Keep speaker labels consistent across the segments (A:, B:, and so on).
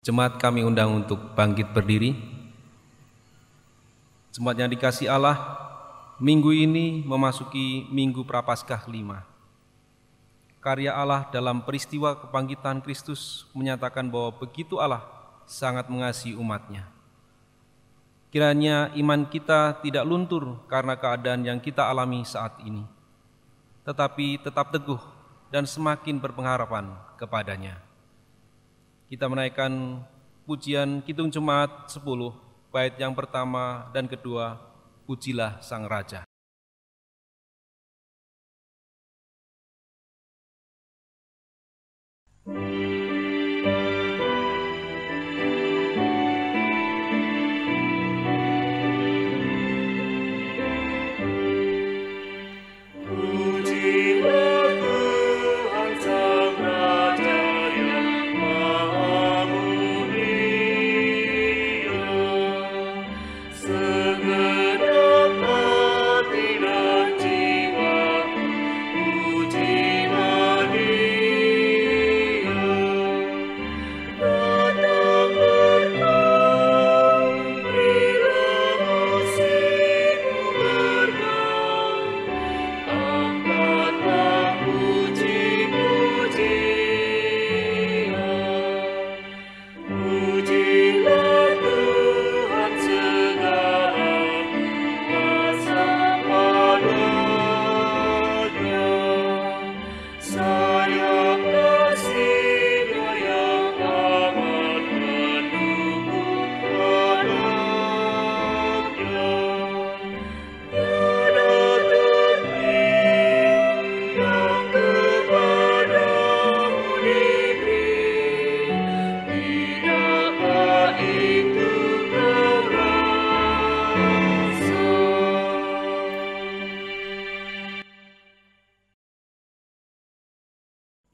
A: Jemaat kami undang untuk bangkit berdiri. Jemaat yang dikasihi Allah, minggu ini memasuki Minggu Prapaskah 5. Karya Allah dalam peristiwa kebangkitan Kristus menyatakan bahwa begitu Allah sangat mengasihi umat-Nya. Kiranya iman kita tidak luntur karena keadaan yang kita alami saat ini, tetapi tetap teguh dan semakin berpengharapan kepadanya. Kita menaikkan pujian Kidung Jemaat 10, bait yang pertama dan kedua, Pujilah Sang Raja.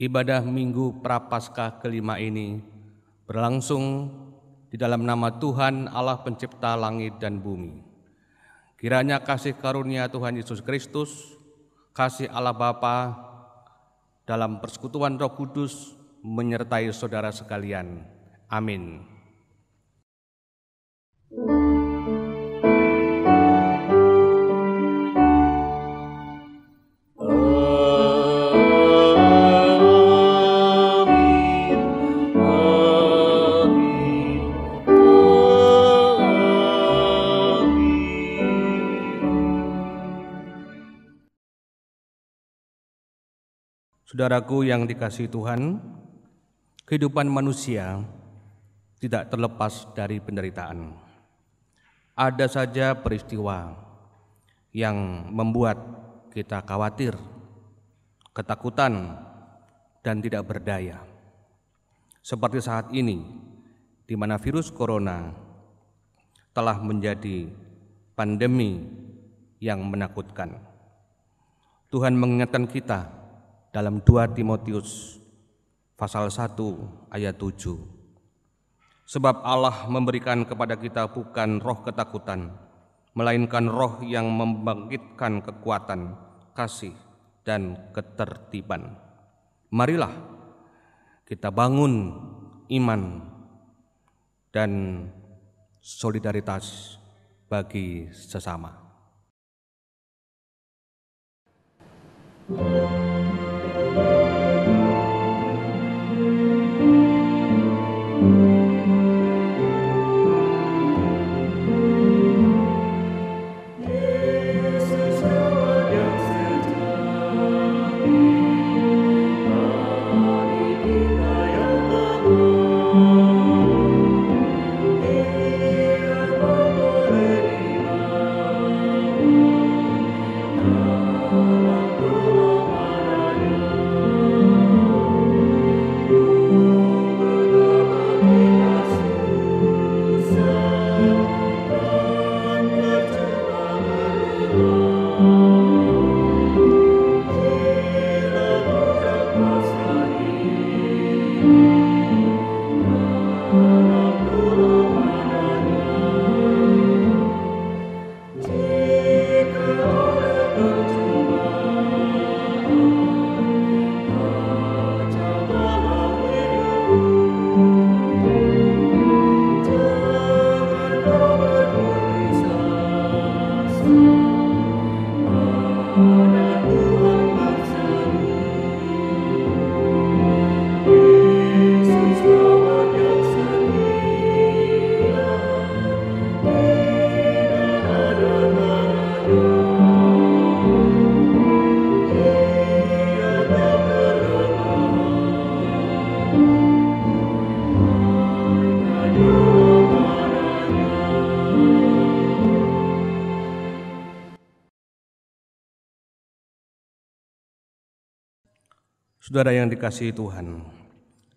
B: Ibadah Minggu Prapaskah kelima ini berlangsung di dalam nama Tuhan Allah pencipta langit dan bumi. Kiranya kasih karunia Tuhan Yesus Kristus, kasih Allah Bapa dalam persekutuan Roh Kudus menyertai saudara sekalian. Amin. Saudaraku yang dikasihi Tuhan, kehidupan manusia tidak terlepas dari penderitaan. Ada saja peristiwa yang membuat kita khawatir, ketakutan, dan tidak berdaya. Seperti saat ini, di mana virus corona telah menjadi pandemi yang menakutkan. Tuhan mengingatkan kita dalam 2 Timotius pasal 1 ayat 7. Sebab Allah memberikan kepada kita bukan roh ketakutan, melainkan roh yang membangkitkan kekuatan, kasih, dan ketertiban. Marilah kita bangun iman dan solidaritas bagi sesama. Saudara yang dikasihi Tuhan,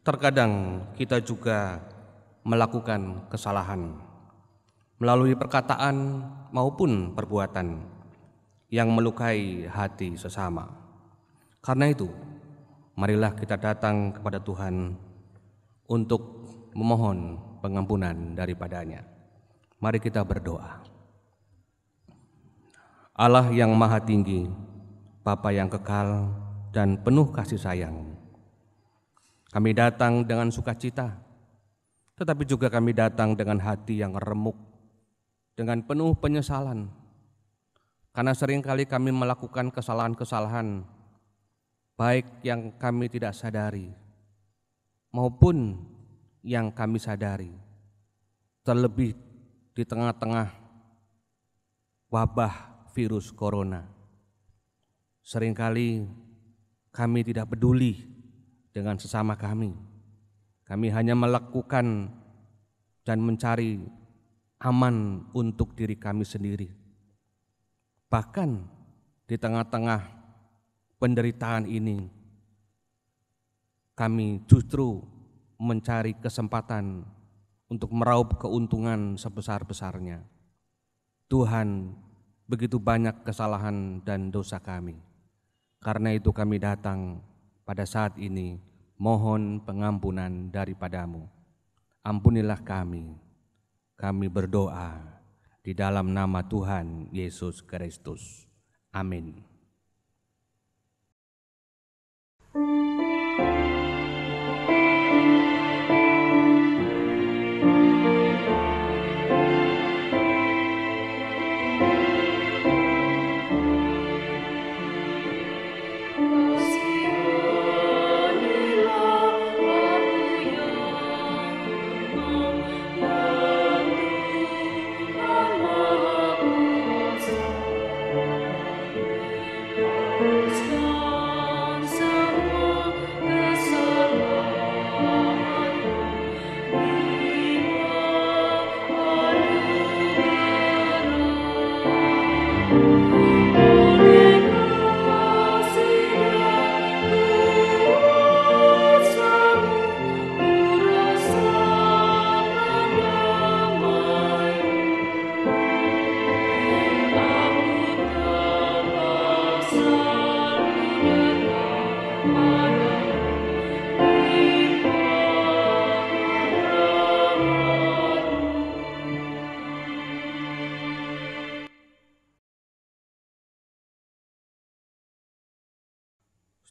B: terkadang kita juga melakukan kesalahan melalui perkataan maupun perbuatan yang melukai hati sesama. Karena itu, marilah kita datang kepada Tuhan untuk memohon pengampunan daripadanya. Mari kita berdoa. Allah yang Maha Tinggi, Bapa yang kekal dan penuh kasih sayang, kami datang dengan sukacita, tetapi juga kami datang dengan hati yang remuk, dengan penuh penyesalan, karena seringkali kami melakukan kesalahan-kesalahan, baik yang kami tidak sadari, maupun yang kami sadari, terlebih di tengah-tengah wabah virus corona. Seringkali kami tidak peduli dengan sesama kami. Kami hanya melakukan dan mencari aman untuk diri kami sendiri. Bahkan di tengah-tengah penderitaan ini, kami justru mencari kesempatan untuk meraup keuntungan sebesar-besarnya. Tuhan, begitu banyak kesalahan dan dosa kami. Karena itu kami datang pada saat ini mohon pengampunan daripadamu. ampunilah kami. Kami berdoa di dalam nama Tuhan Yesus Kristus. Amin.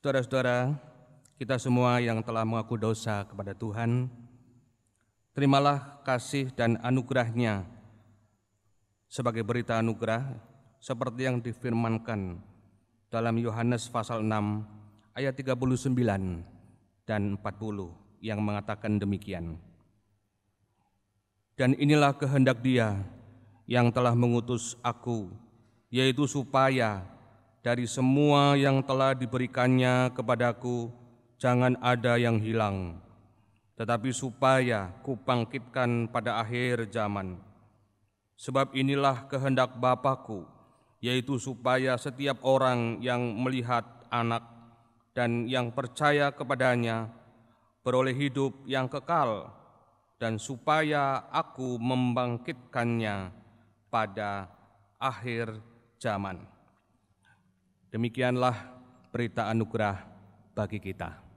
B: Saudara-saudara, kita semua yang telah mengaku dosa kepada Tuhan, terimalah kasih dan anugerah-Nya sebagai berita anugerah seperti yang difirmankan dalam Yohanes pasal 6 ayat 39 dan 40 yang mengatakan demikian. Dan inilah kehendak Dia yang telah mengutus aku, yaitu supaya dari semua yang telah diberikannya kepadaku, jangan ada yang hilang, tetapi supaya kubangkitkan pada akhir zaman. Sebab inilah kehendak Bapa-Ku, yaitu supaya setiap orang yang melihat Anak dan yang percaya kepadanya beroleh hidup yang kekal, dan supaya aku membangkitkannya pada akhir zaman. Demikianlah berita anugerah bagi kita.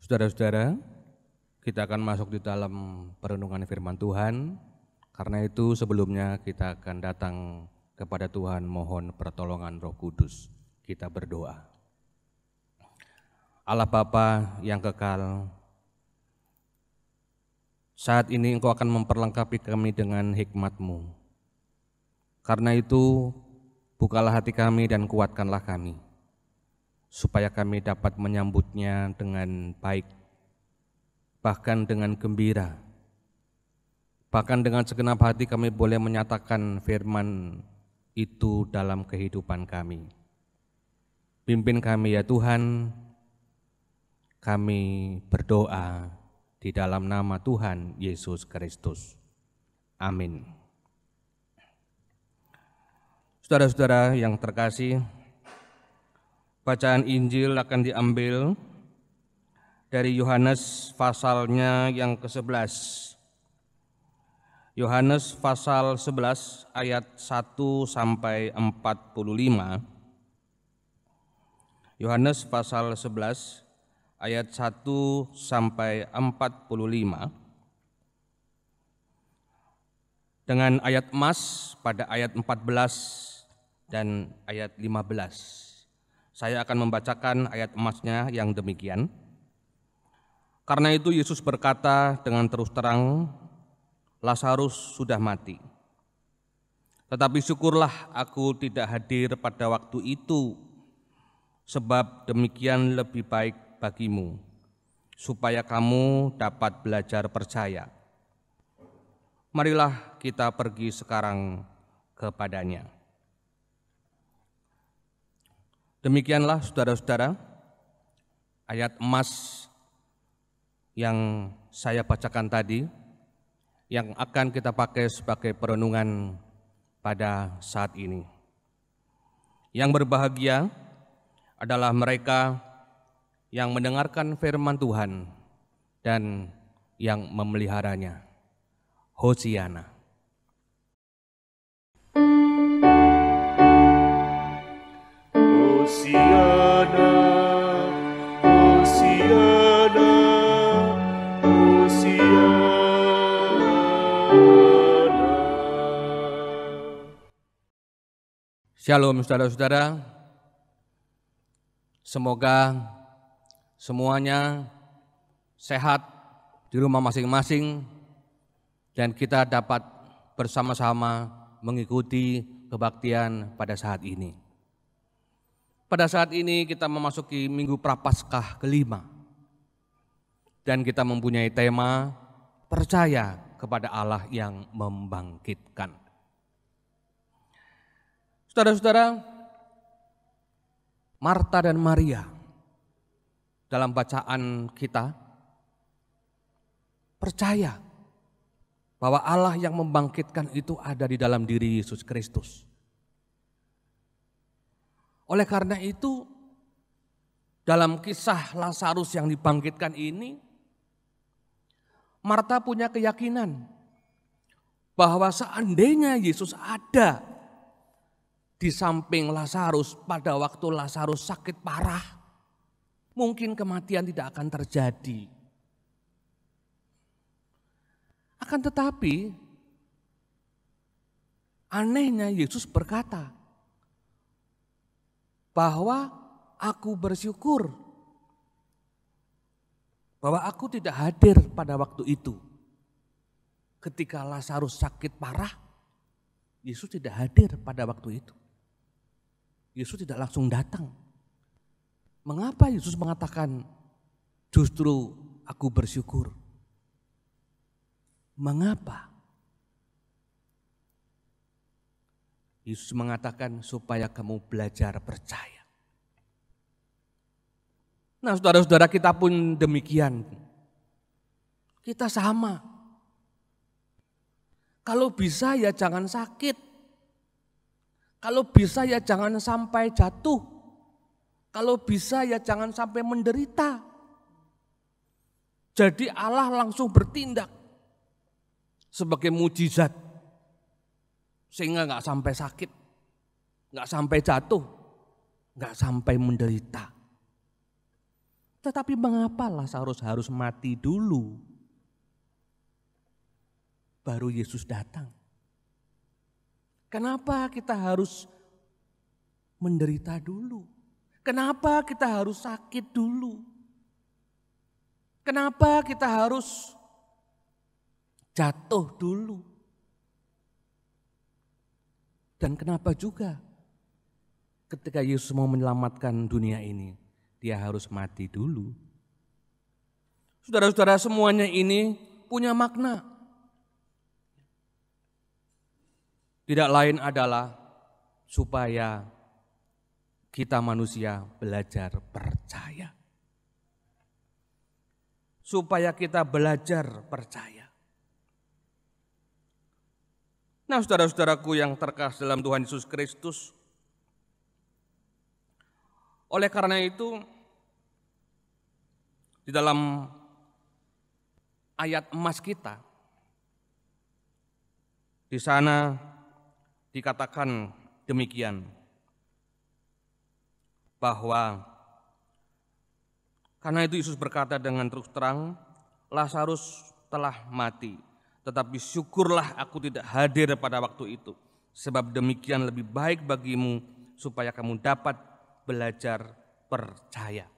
B: Saudara-saudara, kita akan masuk di dalam perenungan firman Tuhan. Karena itu sebelumnya kita akan datang kepada Tuhan mohon pertolongan Roh Kudus. Kita berdoa. Allah Bapa yang kekal, saat ini Engkau akan memperlengkapi kami dengan hikmat-Mu. Karena itu bukalah hati kami dan kuatkanlah kami, supaya kami dapat menyambutnya dengan baik, bahkan dengan gembira. Bahkan dengan segenap hati kami boleh menyatakan firman itu dalam kehidupan kami. Pimpin kami ya Tuhan, kami berdoa di dalam nama Tuhan Yesus Kristus. Amin. Saudara-saudara yang terkasih, bacaan Injil akan diambil dari Yohanes pasalnya yang ke-11. Yohanes pasal 11 ayat 1 sampai 45. Yohanes pasal 11 ayat 1 sampai 45. Dengan ayat emas pada ayat 14 dan ayat 15. Saya akan membacakan ayat emasnya yang demikian. Karena itu Yesus berkata dengan terus terang, Lazarus sudah mati. Tetapi syukurlah aku tidak hadir pada waktu itu, sebab demikian lebih baik bagimu, supaya kamu dapat belajar percaya. Marilah kita pergi sekarang kepadanya. Demikianlah saudara-saudara, ayat emas yang saya bacakan tadi, yang akan kita pakai sebagai perenungan pada saat ini. Yang berbahagia adalah mereka yang mendengarkan firman Tuhan dan yang memeliharanya. Hosiana.
C: Hosiana, Hosiana, Hosiana.
B: Shalom saudara-saudara, semoga semuanya sehat di rumah masing-masing dan kita dapat bersama-sama mengikuti kebaktian pada saat ini. Pada saat ini kita memasuki Minggu Prapaskah ke-5 dan kita mempunyai tema percaya kepada Allah yang membangkitkan. Saudara-saudara, Marta dan Maria dalam bacaan kita percaya bahwa Allah yang membangkitkan itu ada di dalam diri Yesus Kristus. Oleh karena itu, dalam kisah Lazarus yang dibangkitkan ini, Marta punya keyakinan bahwa seandainya Yesus ada di samping Lazarus pada waktu Lazarus sakit parah, mungkin kematian tidak akan terjadi. Akan tetapi, anehnya Yesus berkata bahwa aku bersyukur bahwa aku tidak hadir pada waktu itu. Ketika Lazarus sakit parah, Yesus tidak hadir pada waktu itu. Yesus tidak langsung datang. Mengapa Yesus mengatakan justru aku bersyukur? Mengapa? Yesus mengatakan supaya kamu belajar percaya. Nah saudara-saudara, kita pun demikian. Kita sama. Kalau bisa ya jangan sakit. Kalau bisa ya jangan sampai jatuh. Kalau bisa ya jangan sampai menderita. Jadi Allah langsung bertindak sebagai mujizat, sehingga nggak sampai sakit, nggak sampai jatuh, nggak sampai menderita. Tetapi mengapa Lazarus harus mati dulu, baru Yesus datang? Kenapa kita harus menderita dulu? Kenapa kita harus sakit dulu? Kenapa kita harus jatuh dulu? Dan kenapa juga ketika Yesus mau menyelamatkan dunia ini, dia harus mati dulu. Saudara-saudara, semuanya ini punya makna. Tidak lain adalah supaya kita manusia belajar percaya. Supaya kita belajar percaya. Nah, saudara-saudaraku yang terkasih dalam Tuhan Yesus Kristus, oleh karena itu, di dalam ayat emas kita, di sana dikatakan demikian, bahwa karena itu Yesus berkata dengan terus terang, Lazarus telah mati, tetapi syukurlah aku tidak hadir pada waktu itu, sebab demikian lebih baik bagimu supaya kamu dapat belajar percaya.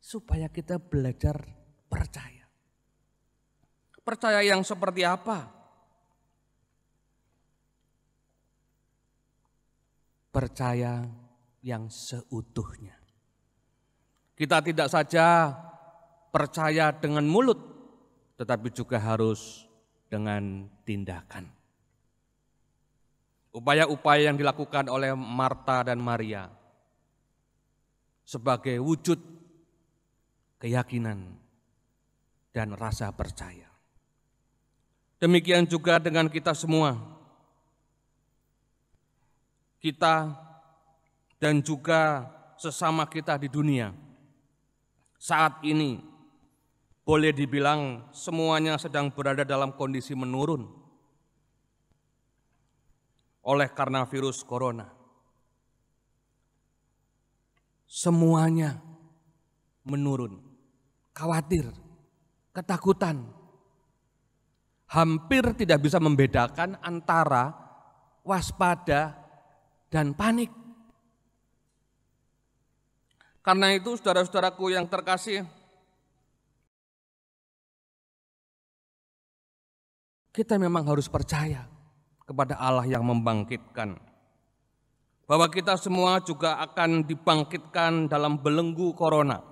B: Supaya kita belajar percaya. Percaya yang seperti apa? Percaya yang seutuhnya. Kita tidak saja percaya dengan mulut, tetapi juga harus dengan tindakan. Upaya-upaya yang dilakukan oleh Marta dan Maria sebagai wujud keyakinan dan rasa percaya. Demikian juga dengan kita semua. Kita dan juga sesama kita di dunia saat ini boleh dibilang semuanya sedang berada dalam kondisi menurun oleh karena virus corona. Semuanya menurun, khawatir, ketakutan. Hampir tidak bisa membedakan antara waspada dan panik. Karena itu saudara-saudaraku yang terkasih, kita memang harus percaya kepada Allah yang membangkitkan. Bahwa kita semua juga akan dibangkitkan dalam belenggu corona.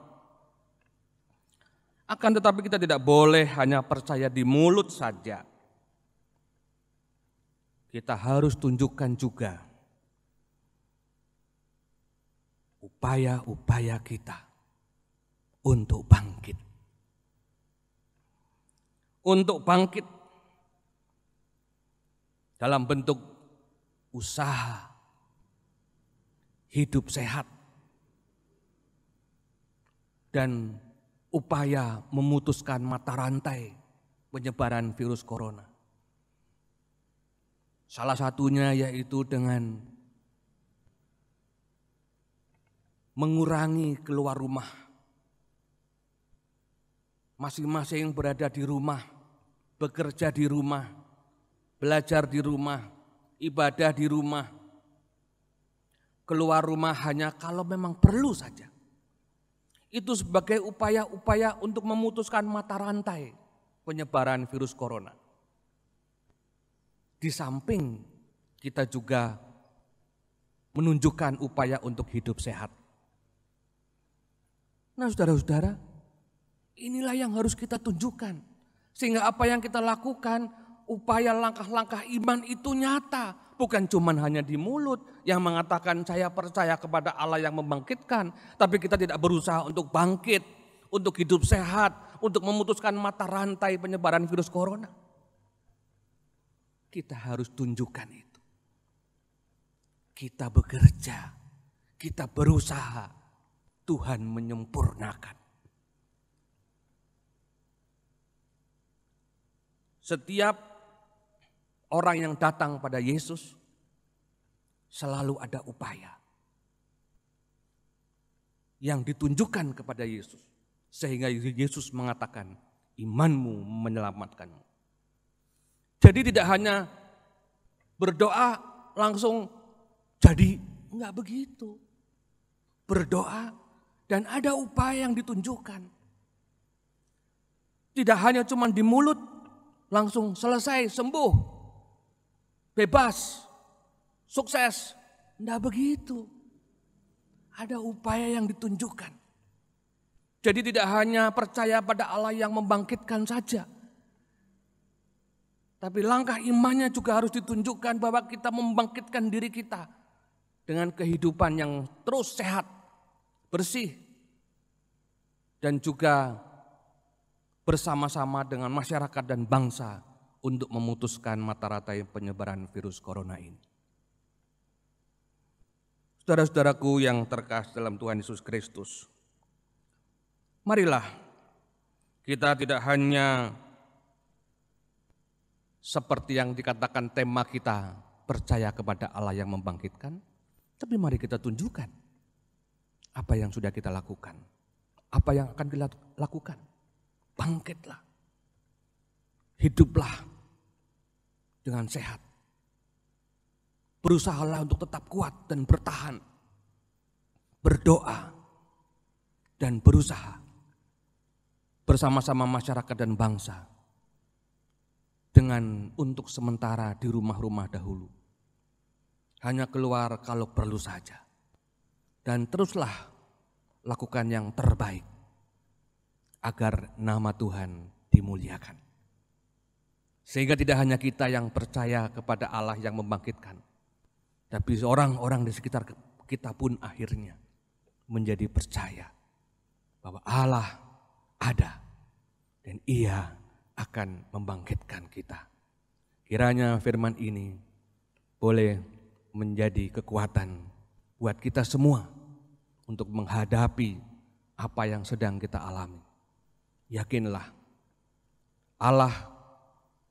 B: Akan tetapi kita tidak boleh hanya percaya di mulut saja. Kita harus tunjukkan juga upaya-upaya kita untuk bangkit. Untuk bangkit dalam bentuk usaha, hidup sehat, dan upaya memutuskan mata rantai penyebaran virus corona. Salah satunya yaitu dengan mengurangi keluar rumah. Masing-masing berada di rumah, bekerja di rumah, belajar di rumah, ibadah di rumah. Keluar rumah hanya kalau memang perlu saja. Itu sebagai upaya-upaya untuk memutuskan mata rantai penyebaran virus corona. Di samping kita juga menunjukkan upaya untuk hidup sehat. Nah, saudara-saudara, inilah yang harus kita tunjukkan. Sehingga apa yang kita lakukan, upaya langkah-langkah iman itu nyata. Bukan cuma hanya di mulut yang mengatakan saya percaya kepada Allah yang membangkitkan. Tapi kita tidak berusaha untuk bangkit, untuk hidup sehat, untuk memutuskan mata rantai penyebaran virus corona. Kita harus tunjukkan itu. Kita bekerja, kita berusaha, Tuhan menyempurnakan. Setiap orang yang datang pada Yesus selalu ada upaya yang ditunjukkan kepada Yesus. Sehingga Yesus mengatakan, imanmu menyelamatkanmu. Jadi tidak hanya berdoa langsung jadi, enggak begitu. Berdoa dan ada upaya yang ditunjukkan. Tidak hanya cuma di mulut, langsung selesai, sembuh, bebas, sukses. Enggak begitu. ada upaya yang ditunjukkan. Jadi tidak hanya percaya pada Allah yang membangkitkan saja, tapi langkah imannya juga harus ditunjukkan bahwa kita membangkitkan diri kita dengan kehidupan yang terus sehat, bersih, dan juga bersama-sama dengan masyarakat dan bangsa untuk memutuskan mata rantai penyebaran virus corona ini. Saudara-saudaraku yang terkasih dalam Tuhan Yesus Kristus, marilah kita tidak hanya seperti yang dikatakan tema kita, percaya kepada Allah yang membangkitkan, tapi mari kita tunjukkan apa yang sudah kita lakukan, apa yang akan kita lakukan. Bangkitlah, hiduplah dengan sehat. Berusahalah untuk tetap kuat dan bertahan, berdoa, dan berusaha bersama-sama masyarakat dan bangsa dengan untuk sementara di rumah-rumah dahulu. Hanya keluar kalau perlu saja. Dan teruslah lakukan yang terbaik agar nama Tuhan dimuliakan. Sehingga tidak hanya kita yang percaya kepada Allah yang membangkitkan, tapi orang-orang di sekitar kita pun akhirnya menjadi percaya bahwa Allah ada dan Ia akan membangkitkan kita. Kiranya firman ini boleh menjadi kekuatan buat kita semua untuk menghadapi apa yang sedang kita alami. Yakinlah Allah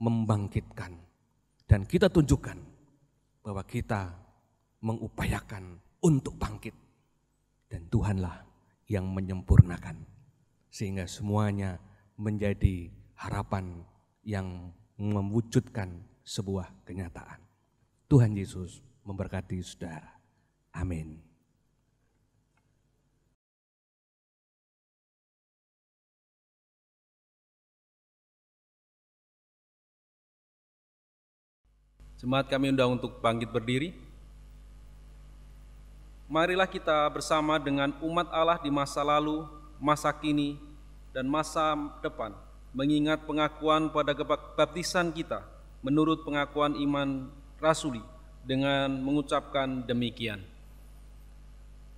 B: membangkitkan dan kita tunjukkan bahwa kita mengupayakan untuk bangkit dan Tuhanlah yang menyempurnakan sehingga semuanya menjadi harapan yang mewujudkan sebuah kenyataan. Tuhan Yesus memberkati saudara. Amin.
A: Jemaat kami undang untuk bangkit berdiri. Marilah kita bersama dengan umat Allah di masa lalu, masa kini, dan masa depan mengingat pengakuan pada baptisan kita menurut pengakuan iman rasuli dengan mengucapkan demikian.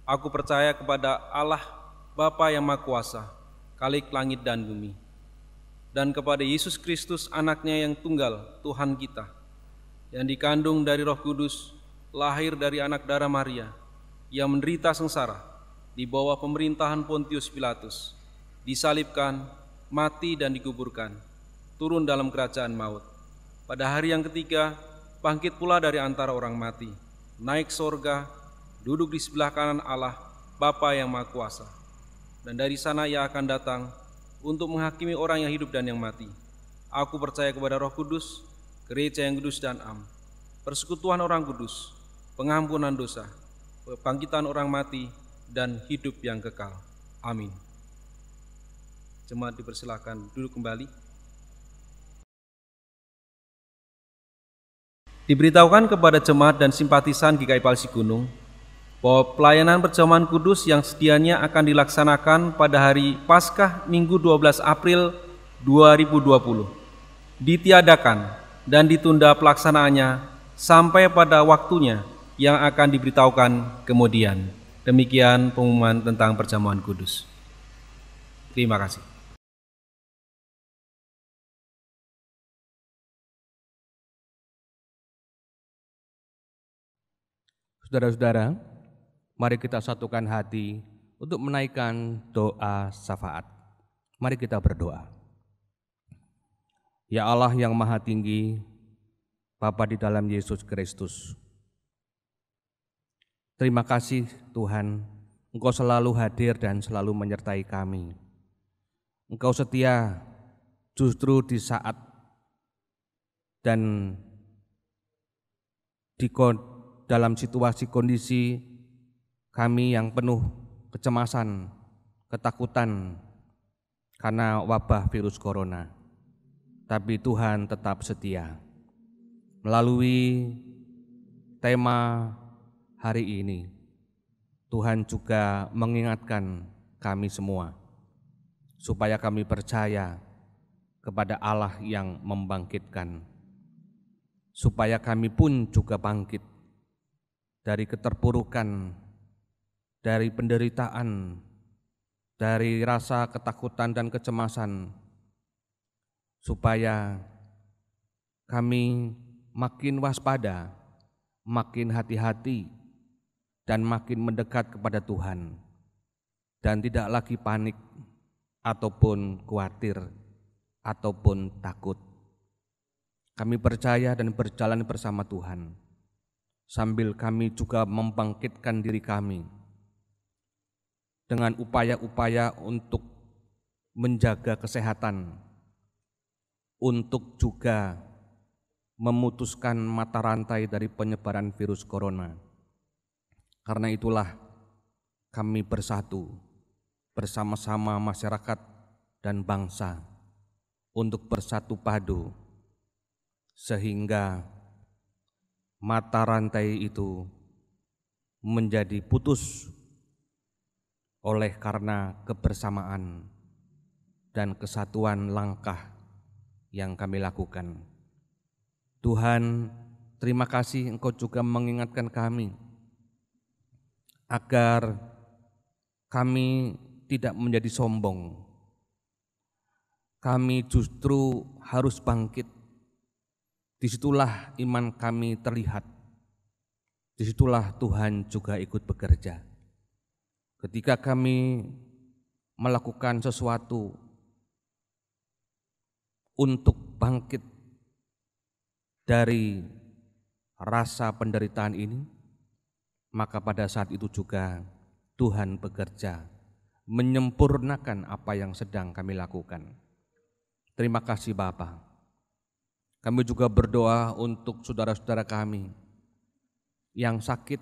A: Aku percaya kepada Allah Bapa yang Maha Kuasa, Khalik langit dan bumi, dan kepada Yesus Kristus anaknya yang tunggal, Tuhan kita, yang dikandung dari Roh Kudus, lahir dari anak darah Maria, yang menderita sengsara di bawah pemerintahan Pontius Pilatus, disalibkan, mati dan dikuburkan, turun dalam kerajaan maut. Pada hari yang ketiga, bangkit pula dari antara orang mati, naik sorga, duduk di sebelah kanan Allah, Bapa yang Maha Kuasa. Dan dari sana Ia akan datang untuk menghakimi orang yang hidup dan yang mati. Aku percaya kepada Roh Kudus, gereja yang kudus dan am, persekutuan orang kudus, pengampunan dosa, bangkitan orang mati, dan hidup yang kekal. Amin. Jemaat dipersilakan duduk kembali. Diberitahukan kepada jemaat dan simpatisan GKI Palsi Gunung bahwa pelayanan perjamuan kudus yang sedianya akan dilaksanakan pada hari Paskah Minggu 12 April 2020 ditiadakan dan ditunda pelaksanaannya sampai pada waktunya yang akan diberitahukan kemudian. Demikian pengumuman tentang perjamuan kudus. Terima kasih.
B: Saudara-saudara, mari kita satukan hati untuk menaikkan doa syafaat. Mari kita berdoa. Ya Allah yang Maha Tinggi, Bapa di dalam Yesus Kristus, terima kasih Tuhan, Engkau selalu hadir dan selalu menyertai kami. Engkau setia justru di saat dan dalam situasi kondisi kami yang penuh kecemasan, ketakutan karena wabah virus corona. Tapi Tuhan tetap setia. Melalui tema hari ini, Tuhan juga mengingatkan kami semua supaya kami percaya kepada Allah yang membangkitkan, supaya kami pun juga bangkit dari keterpurukan, dari penderitaan, dari rasa ketakutan dan kecemasan, supaya kami makin waspada, makin hati-hati, dan makin mendekat kepada Tuhan, dan tidak lagi panik ataupun khawatir ataupun takut. Kami percaya dan berjalan bersama Tuhan, sambil kami juga membangkitkan diri kami dengan upaya-upaya untuk menjaga kesehatan, untuk juga memutuskan mata rantai dari penyebaran virus corona. Karena itulah kami bersatu bersama-sama masyarakat dan bangsa untuk bersatu padu, sehingga mata rantai itu menjadi putus oleh karena kebersamaan dan kesatuan langkah yang kami lakukan. Tuhan, terima kasih Engkau juga mengingatkan kami agar kami tidak menjadi sombong. Kami justru harus bangkit. Disitulah iman kami terlihat. Disitulah Tuhan juga ikut bekerja. Ketika kami melakukan sesuatu untuk bangkit dari rasa penderitaan ini, maka pada saat itu juga Tuhan bekerja menyempurnakan apa yang sedang kami lakukan. Terima kasih Bapa. Kami juga berdoa untuk saudara-saudara kami yang sakit,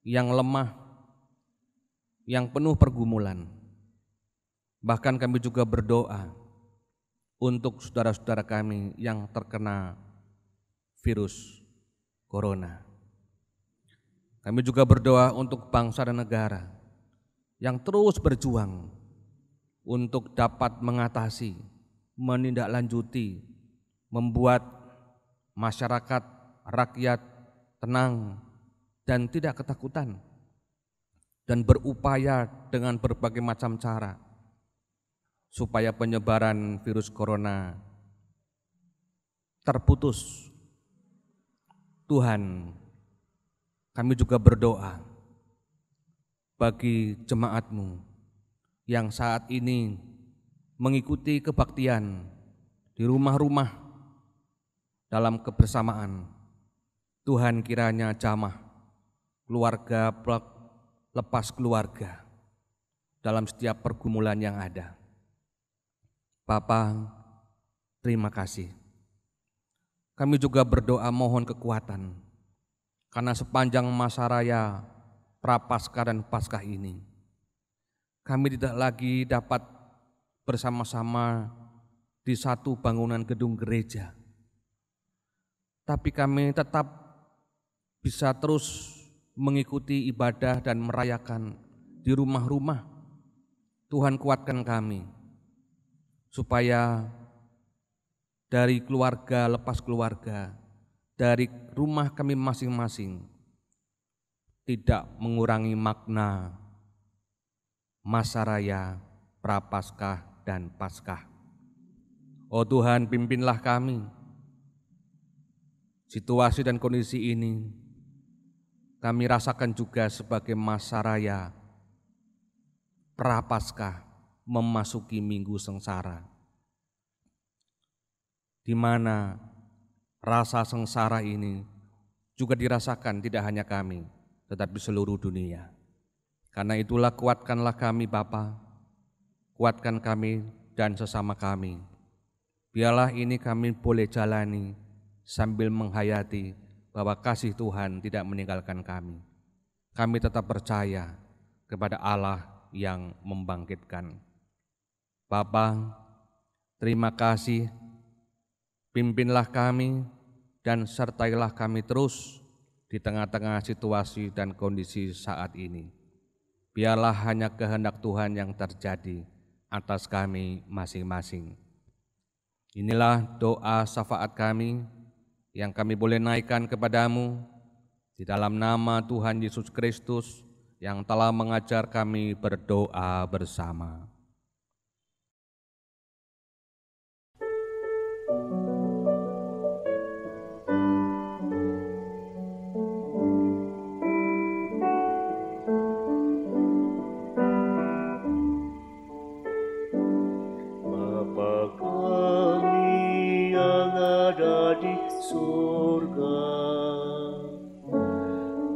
B: yang lemah, yang penuh pergumulan. Bahkan kami juga berdoa untuk saudara-saudara kami yang terkena virus corona. Kami juga berdoa untuk bangsa dan negara yang terus berjuang untuk dapat mengatasi, menindaklanjuti, membuat masyarakat, rakyat tenang dan tidak ketakutan, dan berupaya dengan berbagai macam cara supaya penyebaran virus corona terputus. Tuhan, kami juga berdoa bagi jemaat-Mu yang saat ini mengikuti kebaktian di rumah-rumah dalam kebersamaan. Tuhan, kiranya jamah keluarga lepas keluarga dalam setiap pergumulan yang ada. Bapa, terima kasih. Kami juga berdoa mohon kekuatan, karena sepanjang masa raya Prapaskah dan Paskah ini, kami tidak lagi dapat bersama-sama di satu bangunan gedung gereja, tapi kami tetap bisa terus mengikuti ibadah dan merayakan di rumah-rumah. Tuhan, kuatkan kami supaya dari keluarga lepas keluarga, dari rumah kami masing-masing, tidak mengurangi makna masa raya Prapaskah dan Paskah. Oh Tuhan, pimpinlah kami. Situasi dan kondisi ini kami rasakan juga sebagai masa raya Prapaskah memasuki minggu sengsara, di mana rasa sengsara ini juga dirasakan tidak hanya kami, tetapi seluruh dunia. Karena itulah kuatkanlah kami Bapa, kuatkan kami dan sesama kami. Biarlah ini kami boleh jalani sambil menghayati bahwa kasih Tuhan tidak meninggalkan kami. Kami tetap percaya kepada Allah yang membangkitkan. Bapa, terima kasih. Pimpinlah kami dan sertailah kami terus di tengah-tengah situasi dan kondisi saat ini. Biarlah hanya kehendak Tuhan yang terjadi atas kami masing-masing. Inilah doa syafaat kami yang kami boleh naikkan kepadamu di dalam nama Tuhan Yesus Kristus yang telah mengajar kami berdoa bersama.
C: Surga,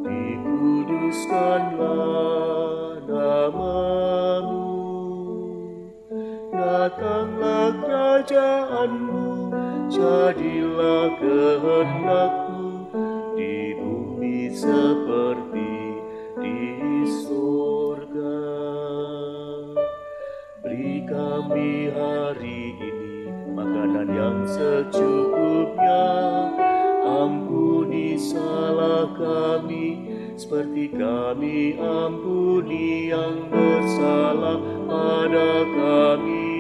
C: dikuduskanlah nama-Mu, datanglah kerajaan-Mu, jadilah kehendak-Mu di bumi seperti di surga. Beri kami hari ini makanan yang secukupnya, ampuni salah kami seperti kami ampuni yang bersalah pada kami.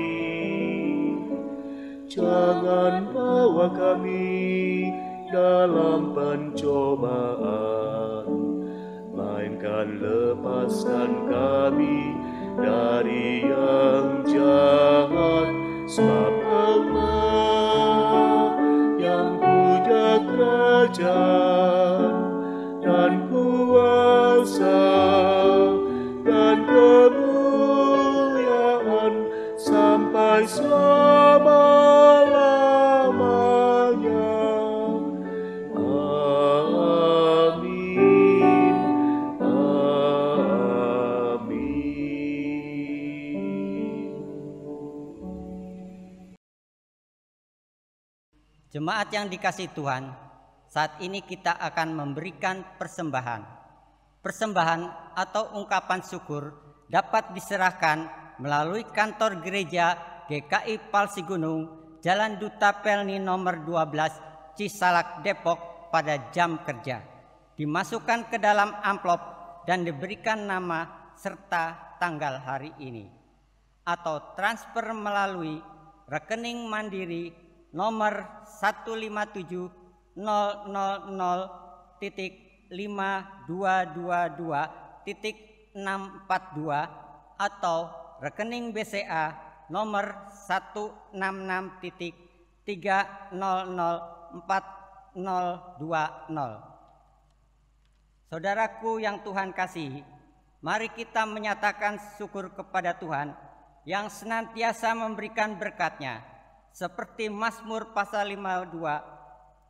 C: Jangan bawa kami dalam pencobaan, melainkan lepaskan kami dari yang jahat. Sebab Allah yang punya kerajaan dan kuasa dan kemuliaan sampai selama-lamanya. Amin.
D: Jemaat yang dikasihi Tuhan, saat ini kita akan memberikan persembahan. Persembahan atau ungkapan syukur dapat diserahkan melalui kantor gereja GKI Palsi Gunung, Jalan Duta Pelni nomor 12, Cisalak, Depok pada jam kerja. Dimasukkan ke dalam amplop dan diberikan nama serta tanggal hari ini. Atau transfer melalui rekening mandiri nomor 15700.5222.642 atau rekening BCA nomor 166.3004020. Saudaraku yang Tuhan kasihi, mari kita menyatakan syukur kepada Tuhan yang senantiasa memberikan berkat-Nya, seperti Mazmur pasal 52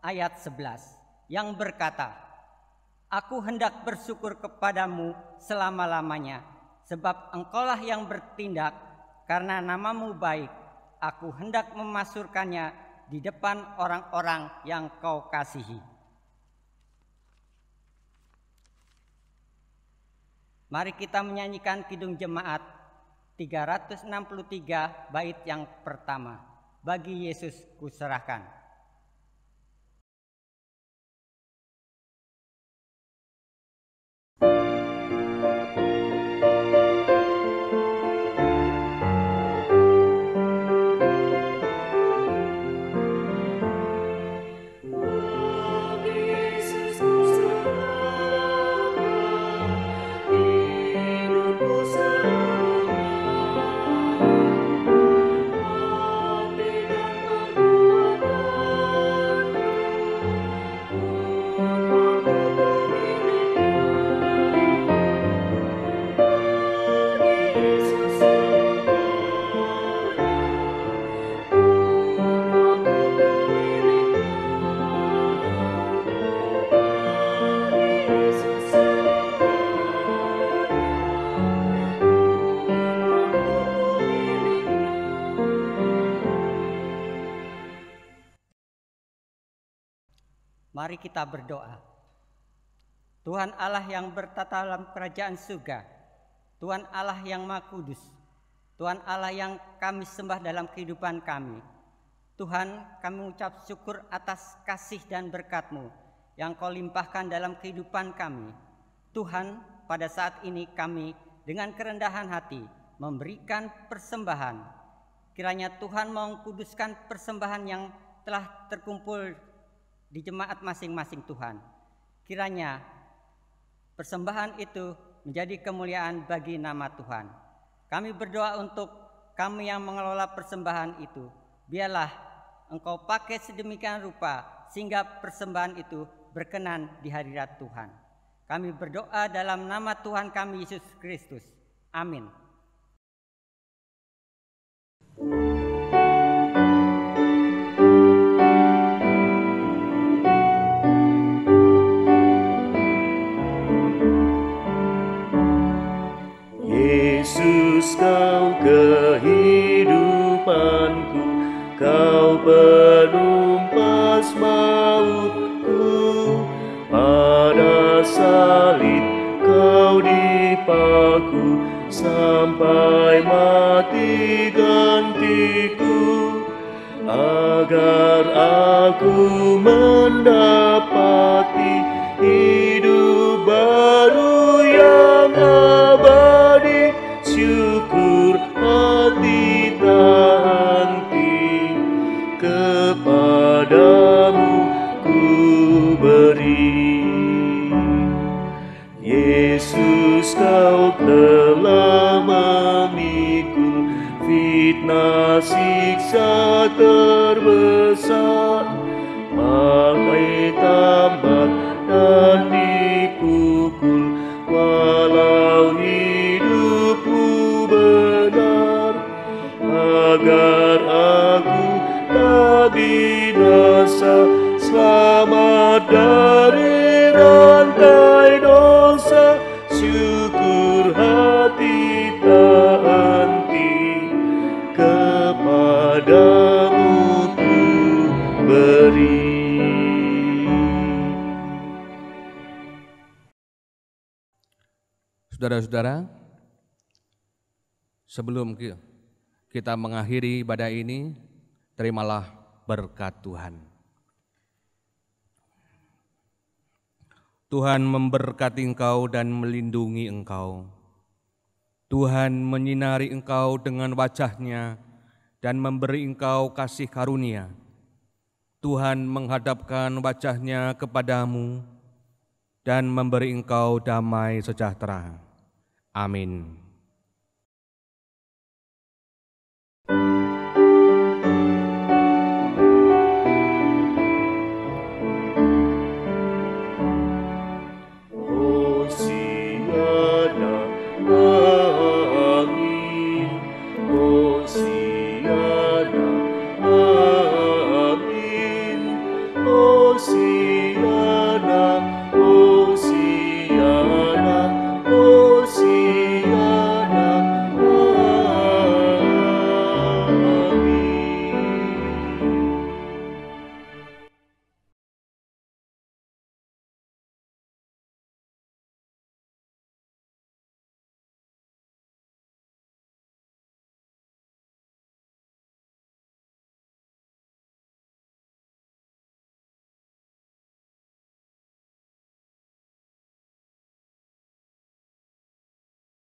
D: ayat 11 yang berkata, Aku hendak bersyukur kepadamu selama-lamanya, sebab Engkaulah yang bertindak, karena nama-Mu baik. Aku hendak memasyurkannya di depan orang-orang yang Kau kasihi. Mari kita menyanyikan Kidung Jemaat 363 bait yang pertama. Bagi Yesus kuserahkan. Mari kita berdoa. Tuhan Allah yang bertata dalam kerajaan surga, Tuhan Allah yang Maha Kudus, Tuhan Allah yang kami sembah dalam kehidupan kami. Tuhan, kami mengucap syukur atas kasih dan berkat-Mu yang Kau limpahkan dalam kehidupan kami. Tuhan, pada saat ini kami dengan kerendahan hati memberikan persembahan. Kiranya Tuhan mengkuduskan persembahan yang telah terkumpul di jemaat masing-masing Tuhan. Kiranya persembahan itu menjadi kemuliaan bagi nama Tuhan. Kami berdoa untuk kami yang mengelola persembahan itu. Biarlah Engkau pakai sedemikian rupa sehingga persembahan itu berkenan di hadirat Tuhan. Kami berdoa dalam nama Tuhan kami Yesus Kristus. Amin.
C: Yesus, Kau kehidupanku, Kau penumpas mautku. Pada salib Kau dipaku, sampai mati gantiku, agar aku mendapati hidup baru yang abadi. Syukur hati tak henti, kepadamu ku beri. Yesus, Kau telah memikul fitnah siksa terbesar, pakai tambak dan dipukul, walau hidupku benar, agar aku tak binasa, selamat dari rantai dosa. Syukur hati tak henti, kepadamu ku beri.
B: Saudara-saudara, sebelum kita mengakhiri ibadah ini, terimalah berkat Tuhan. Tuhan memberkati engkau dan melindungi engkau. Tuhan menyinari engkau dengan wajah-Nya dan memberi engkau kasih karunia. Tuhan menghadapkan wajah-Nya kepadamu dan memberi engkau damai sejahtera. Amin.